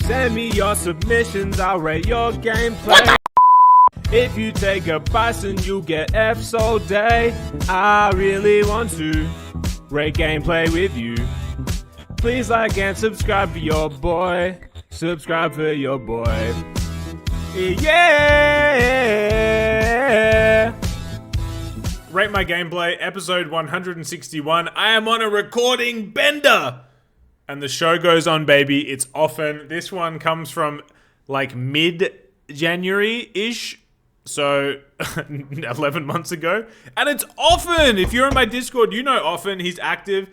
Send me your submissions, I'll rate your gameplay. If you take a bison, you get F's all day. I really want to rate gameplay with you. Please like and subscribe for your boy. Subscribe for your boy. Yeah! Rate my gameplay, episode 161. I am on a recording bender! And the show goes on, baby. It's often. This one comes from like mid-January-ish. So 11 months ago. And it's often. If you're in my Discord, you know often. He's active.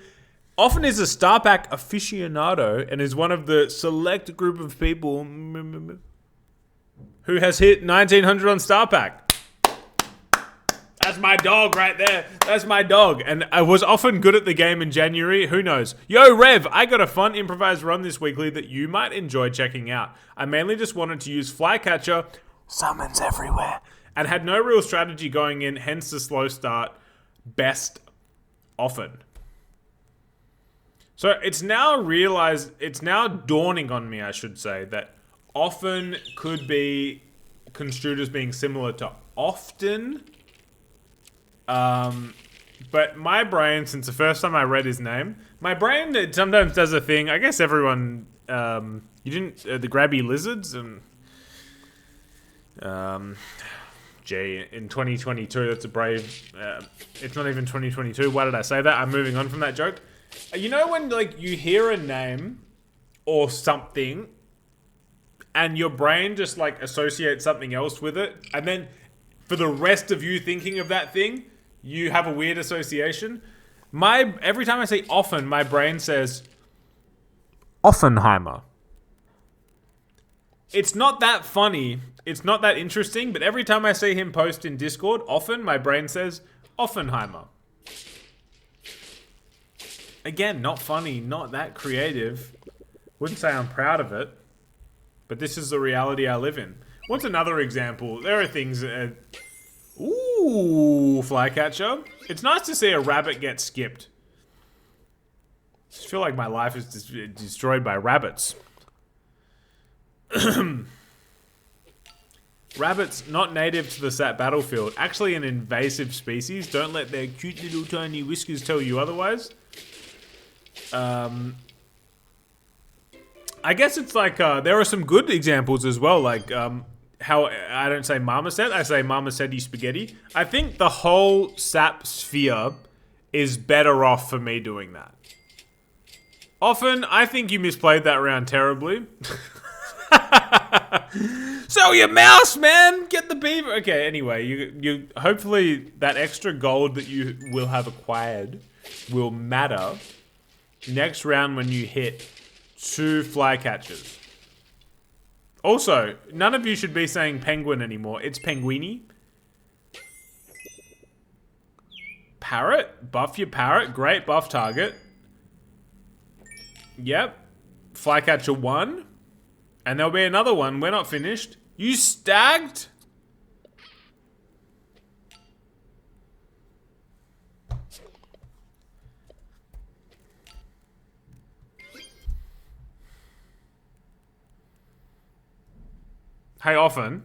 Often is a Star Pack aficionado and is one of the select group of people who has hit 1900 on Star Pack. That's my dog right there. That's my dog. And I was often good at the game in January. Who knows? Yo, Rev, I got a fun improvised run this weekly that you might enjoy checking out. I mainly just wanted to use Flycatcher, summons everywhere, and had no real strategy going in, hence the slow start. Best often. So it's now dawning on me, I should say, that often could be construed as being similar to often. But my brain, since the first time I read his name, my brain it sometimes does a thing. I guess everyone, the grabby lizards and, in 2022, that's a brave, it's not even 2022. Why did I say that? I'm moving on from that joke. You know when, like, you hear a name or something and your brain just, like, associates something else with it, and then for the rest of you thinking of that thing, you have a weird association? Every time I say often, my brain says Offenheimer. It's not that funny. It's not that interesting, but every time I see him post in Discord, often, my brain says Offenheimer. Again, not funny, not that creative. Wouldn't say I'm proud of it, but this is the reality I live in. What's another example? There are things ooh, Flycatcher. It's nice to see a rabbit get skipped. I just feel like my life is destroyed by rabbits. Rabbits, not native to the SAT battlefield. Actually an invasive species. Don't let their cute little tiny whiskers tell you otherwise. I guess it's like, there are some good examples as well, like, how I don't say marmoset, I say marmoset spaghetti. I think the whole SAP sphere is better off for me doing that. Often, I think you misplayed that round terribly. Sell your mouse, man! Get the beaver! Okay, anyway, you hopefully that extra gold that you will have acquired will matter next round when you hit 2 flycatchers. Also, none of you should be saying penguin anymore. It's penguini. Parrot. Buff your parrot. Great buff target. Yep. Flycatcher 1. And there'll be another one. We're not finished. You stagged? Hey, often.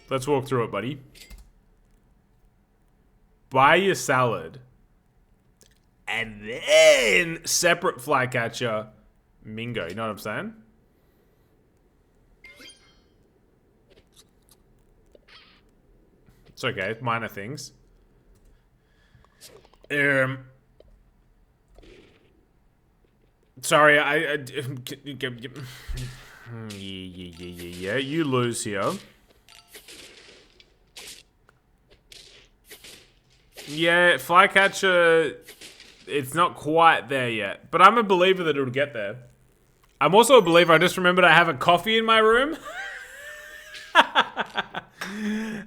Let's walk through it, buddy. Buy your salad. And then separate flycatcher, Mingo. You know what I'm saying? It's okay. Minor things. Sorry, yeah. You lose here. Yeah, Flycatcher, it's not quite there yet. But I'm a believer that it'll get there. I'm also a believer, I just remembered I have a coffee in my room.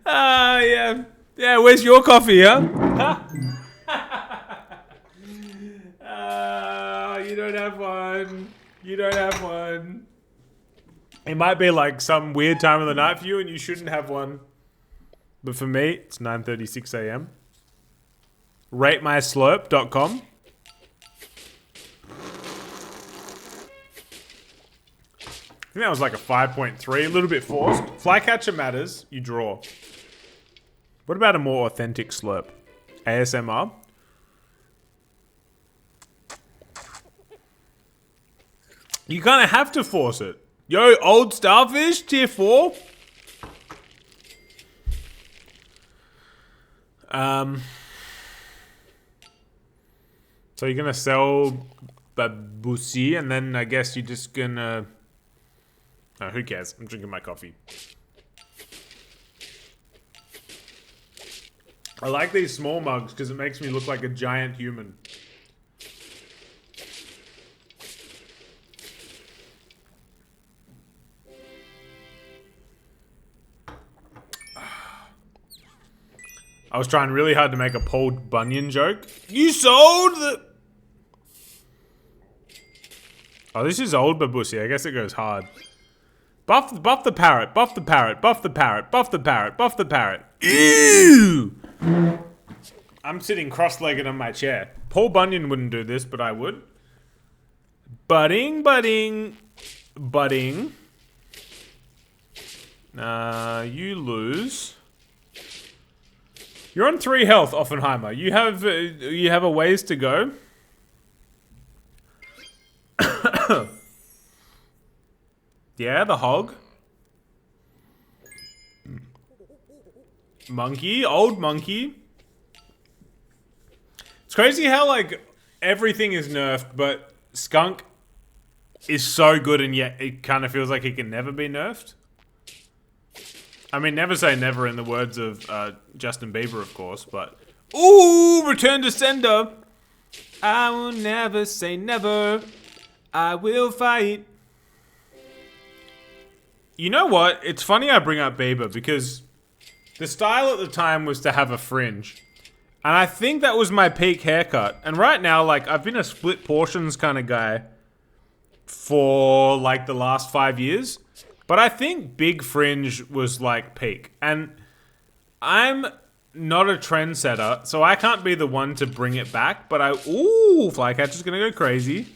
Yeah. Yeah, where's your coffee, huh? You don't have one. You don't have one. It might be like some weird time of the night for you and you shouldn't have one. But for me, it's 9:36 a.m. RateMySlurp.com. I think that was like a 5.3, a little bit forced. Flycatcher matters, you draw. What about a more authentic slurp? ASMR? You kind of have to force it. Yo, old starfish, tier 4. So you're gonna sell Babusi, and then I guess you're just gonna... Oh, who cares? I'm drinking my coffee. I like these small mugs because it makes me look like a giant human. I was trying really hard to make a Paul Bunyan joke. You sold the... Oh, this is old Babusi. I guess it goes hard. Buff the parrot, buff the parrot, buff the parrot, buff the parrot, buff the parrot. Ew! I'm sitting cross-legged on my chair. Paul Bunyan wouldn't do this, but I would. Budding, budding, budding. You lose. You're on 3 health, Offenheimer. You have a ways to go. Yeah, the hog. Monkey, old monkey. It's crazy how, like, everything is nerfed, but Skunk is so good and yet it kind of feels like he can never be nerfed. I mean, never say never in the words of Justin Bieber, of course, but... Ooh, return to sender. I will never say never. I will fight. You know what? It's funny I bring up Bieber because the style at the time was to have a fringe. And I think that was my peak haircut. And right now, like, I've been a split portions kind of guy for, like, the last 5 years. But I think big fringe was, like, peak. And I'm not a trendsetter, so I can't be the one to bring it back. But ooh, Flycatcher's gonna go crazy.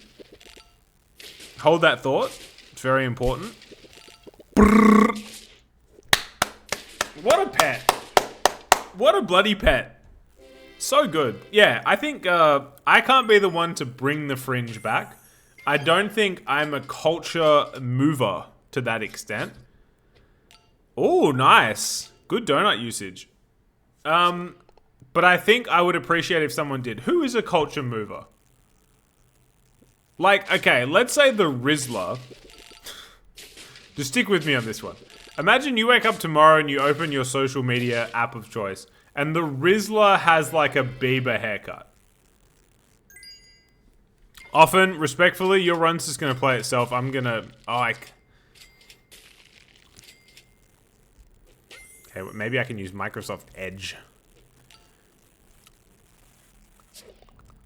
Hold that thought. It's very important. What a pet. What a bloody pet. So good. Yeah, I think I can't be the one to bring the fringe back. I don't think I'm a culture mover to that extent. Oh, nice. Good donut usage. But I think I would appreciate if someone did. Who is a culture mover? Like, okay, let's say the Rizzler. Just stick with me on this one. Imagine you wake up tomorrow and you open your social media app of choice, and the Rizzler has like a Bieber haircut. Often, respectfully, your run's just gonna play itself. I'm gonna, like... Okay, maybe I can use Microsoft Edge.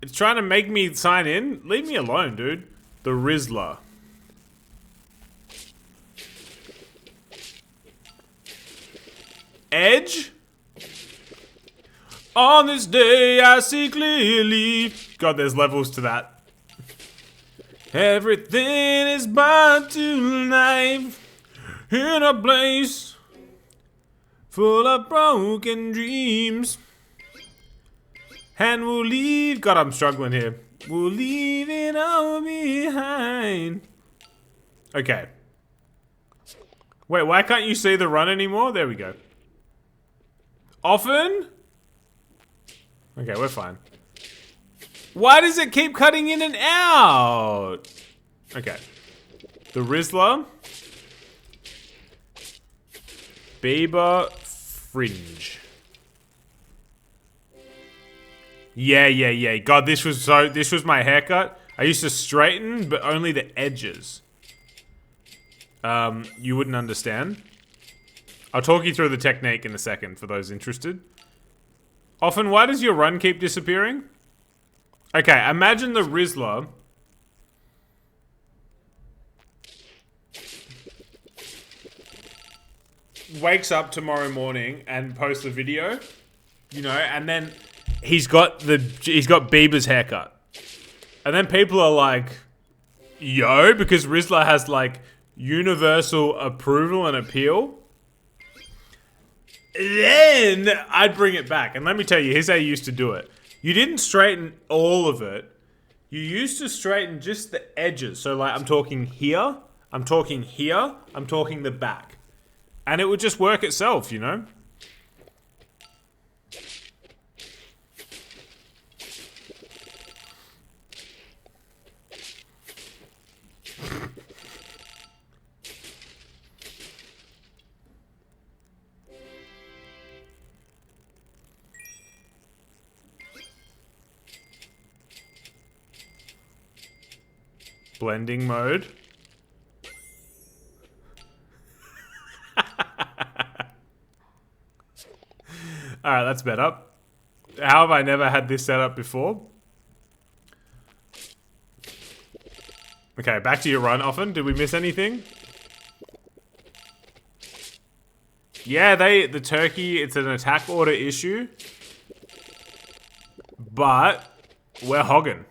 It's trying to make me sign in? Leave me alone, dude. The Rizzler. Edge? On this day I see clearly. God, there's levels to that. Everything is brought to life in a place full of broken dreams. And we'll leave. God, I'm struggling here. We'll leave it all behind. Okay. Wait, why can't you see the run anymore? There we go. Often? Okay, we're fine. Why does it keep cutting in and out? Okay. The Rizzler. Bieber fringe. Yeah. God, this was my haircut. I used to straighten, but only the edges. You wouldn't understand. I'll talk you through the technique in a second for those interested. Often, why does your run keep disappearing? Okay, imagine the Rizzler. wakes up tomorrow morning and posts a video, you know, and then he's got Bieber's haircut. And then people are like, yo, because Rizla has like universal approval and appeal. Then I'd bring it back. And let me tell you, here's how you used to do it. You didn't straighten all of it. You used to straighten just the edges. So like I'm talking here, I'm talking here, I'm talking the back. And it would just work itself, you know? Blending mode. Alright, that's better. How have I never had this set up before? Okay, back to your run, Often. Did we miss anything? Yeah, the turkey, it's an attack order issue. But we're hogging.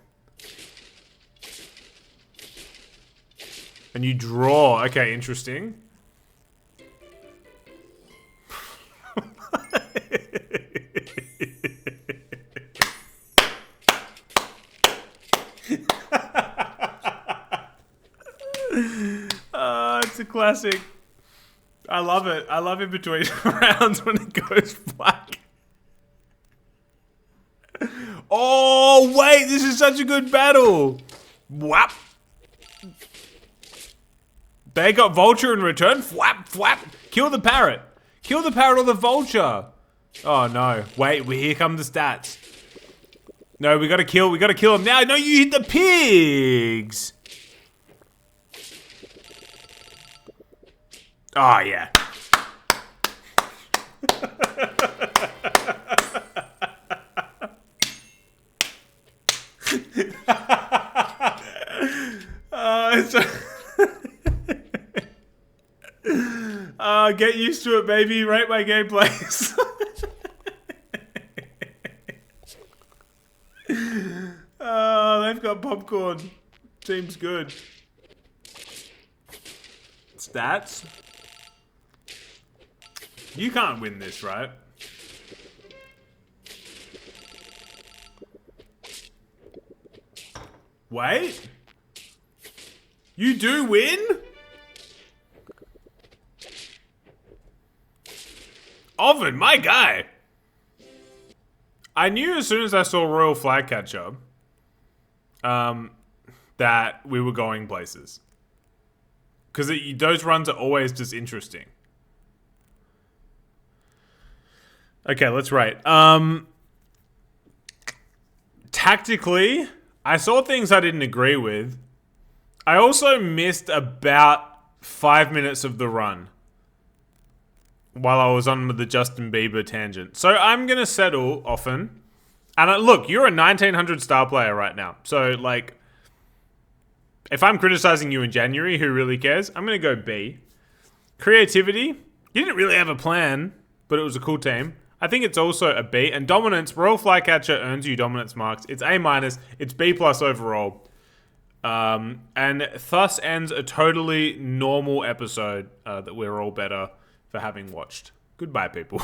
And you draw. Okay, interesting. It's a classic. I love it. I love in between rounds when it goes black. Oh, wait. This is such a good battle. Whap. They got vulture in return. Flap, flap. Kill the parrot. Kill the parrot or the vulture. Oh, no. Wait, here come the stats. No, we gotta kill him now. No, you hit the pigs. Oh, yeah. Get used to it, baby. Rate my gameplays. They've got popcorn. Seems good. Stats? You can't win this, right? Wait? You do win? Oven, my guy! I knew as soon as I saw Royal Flycatcher that we were going places. Because those runs are always just interesting. Okay, let's rate. Tactically, I saw things I didn't agree with. I also missed about 5 minutes of the run while I was on the Justin Bieber tangent. So I'm going to settle Often. And look, you're a 1900 star player right now. So, like, if I'm criticizing you in January, who really cares? I'm going to go B. Creativity, you didn't really have a plan, but it was a cool team. I think it's also a B. And dominance, Royal Flycatcher earns you dominance marks. It's A-, it's B+ overall. And thus ends a totally normal episode that we're all better for having watched. Goodbye, people.